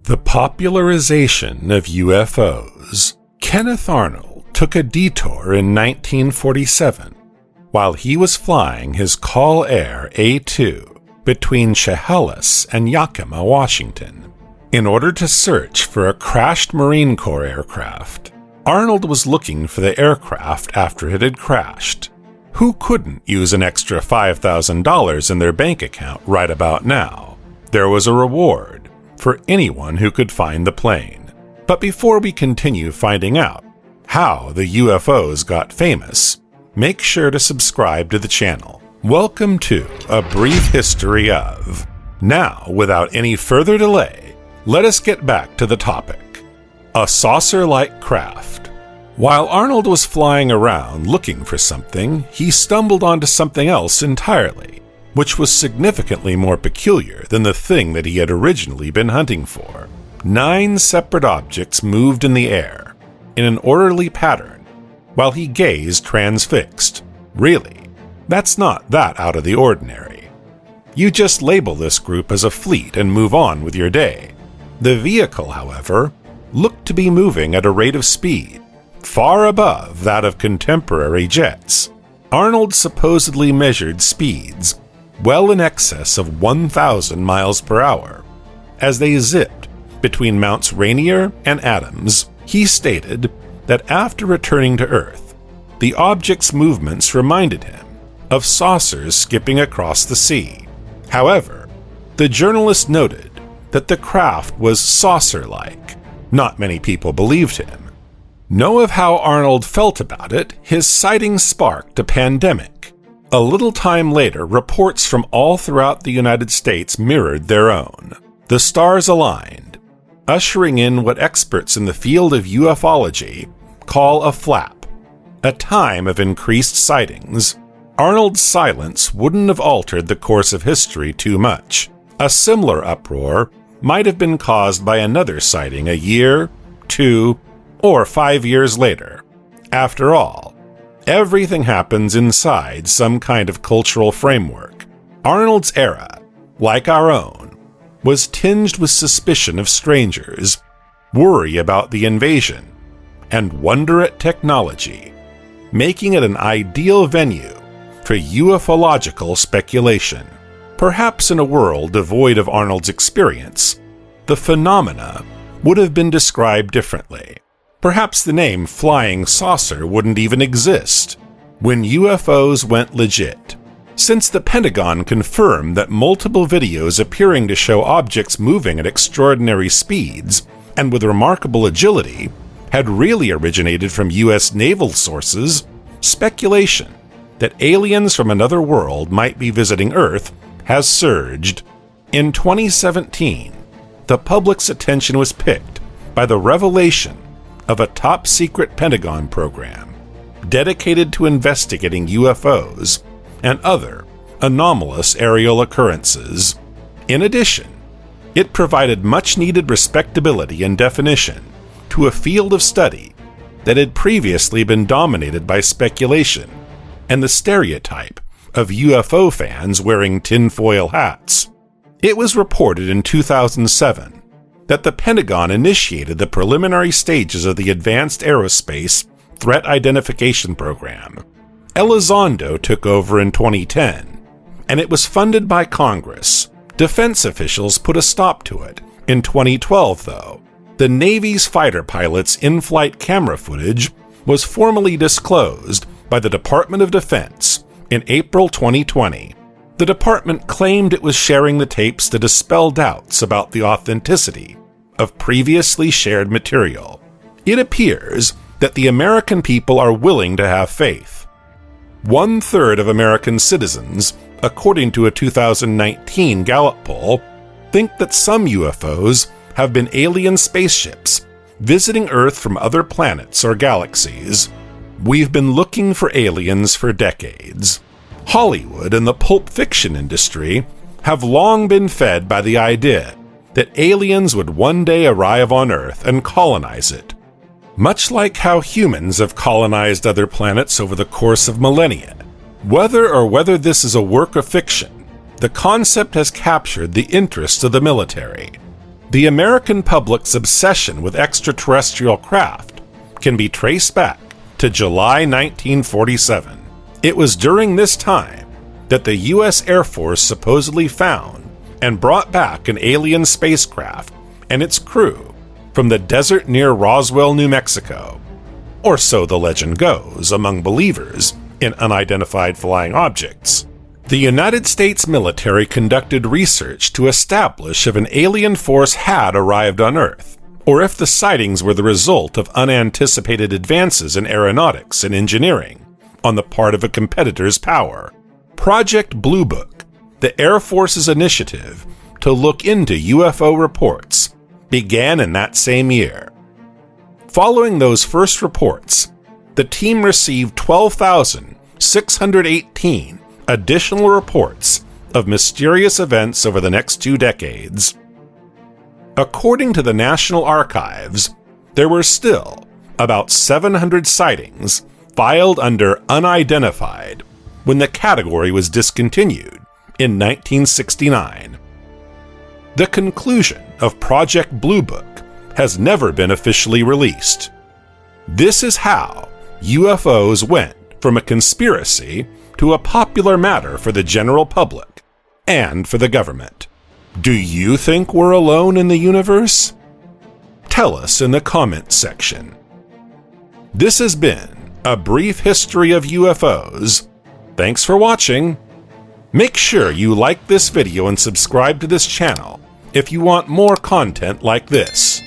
The popularization of UFOs. Kenneth Arnold took a detour in 1947 while he was flying his Call Air A-2 between Chehalis and Yakima, Washington, in order to search for a crashed Marine Corps aircraft. Arnold was looking for the aircraft after it had crashed. Who couldn't use an extra $5,000 in their bank account right about now? There was a reward for anyone who could find the plane. But before we continue finding out how the UFOs got famous, make sure to subscribe to the channel. Welcome to A Brief History of. Now, without any further delay, let us get back to the topic. A saucer-like craft. While Arnold was flying around looking for something, he stumbled onto something else entirely, which was significantly more peculiar than the thing that he had originally been hunting for. 9 separate objects moved in the air, in an orderly pattern, while he gazed transfixed. Really, that's not that out of the ordinary. You just label this group as a fleet and move on with your day. The vehicle, however, looked to be moving at a rate of speed far above that of contemporary jets. Arnold supposedly measured speeds well in excess of 1,000 miles per hour. As they zipped between Mounts Rainier and Adams, he stated that after returning to Earth, the object's movements reminded him of saucers skipping across the sea. However, the journalist noted that the craft was saucer-like. Not many people believed him. Know of how Arnold felt about it, his sighting sparked a pandemic. A little time later, reports from all throughout the United States mirrored their own. The stars aligned, ushering in what experts in the field of ufology call a flap, a time of increased sightings. Arnold's silence wouldn't have altered the course of history too much. A similar uproar might have been caused by another sighting a year, 2, or 5 years later. After all, everything happens inside some kind of cultural framework. Arnold's era, like our own, was tinged with suspicion of strangers, worry about the invasion, and wonder at technology, making it an ideal venue for ufological speculation. Perhaps in a world devoid of Arnold's experience, the phenomena would have been described differently. Perhaps the name flying saucer wouldn't even exist when UFOs went legit, since the Pentagon confirmed that multiple videos appearing to show objects moving at extraordinary speeds and with remarkable agility had really originated from U.S. naval sources. Speculation that aliens from another world might be visiting Earth has surged. In 2017, the public's attention was piqued by the revelation of a top-secret Pentagon program dedicated to investigating UFOs and other anomalous aerial occurrences. In addition, it provided much-needed respectability and definition to a field of study that had previously been dominated by speculation and the stereotype of UFO fans wearing tinfoil hats. It was reported in 2007 that the Pentagon initiated the preliminary stages of the Advanced Aerospace Threat Identification Program. Elizondo took over in 2010, and it was funded by Congress. Defense officials put a stop to it. In 2012, though, the Navy's fighter pilots' in-flight camera footage was formally disclosed by the Department of Defense in April 2020. The department claimed it was sharing the tapes to dispel doubts about the authenticity of previously shared material. It appears that the American people are willing to have faith. 1/3 of American citizens, according to a 2019 Gallup poll, think that some UFOs have been alien spaceships visiting Earth from other planets or galaxies. We've been looking for aliens for decades. Hollywood and the pulp fiction industry have long been fed by the idea that aliens would one day arrive on Earth and colonize it. Much like how humans have colonized other planets over the course of millennia. Whether this is a work of fiction, the concept has captured the interest of the military. The American public's obsession with extraterrestrial craft can be traced back to July 1947. It was during this time that the U.S. Air Force supposedly found and brought back an alien spacecraft and its crew from the desert near Roswell, New Mexico. Or so the legend goes among believers in unidentified flying objects. The United States military conducted research to establish if an alien force had arrived on Earth, or if the sightings were the result of unanticipated advances in aeronautics and engineering on the part of a competitor's power. Project Blue Book, the Air Force's initiative to look into UFO reports, began in that same year. Following those first reports, the team received 12,618 additional reports of mysterious events over the next 2 decades. According to the National Archives, there were still about 700 sightings filed under unidentified when the category was discontinued in 1969. The conclusion of Project Blue Book has never been officially released. This is how UFOs went from a conspiracy to a popular matter for the general public and for the government. Do you think we're alone in the universe? Tell us in the comments section. This has been a brief history of UFOs. Thanks for watching. Make sure you like this video and subscribe to this channel if you want more content like this.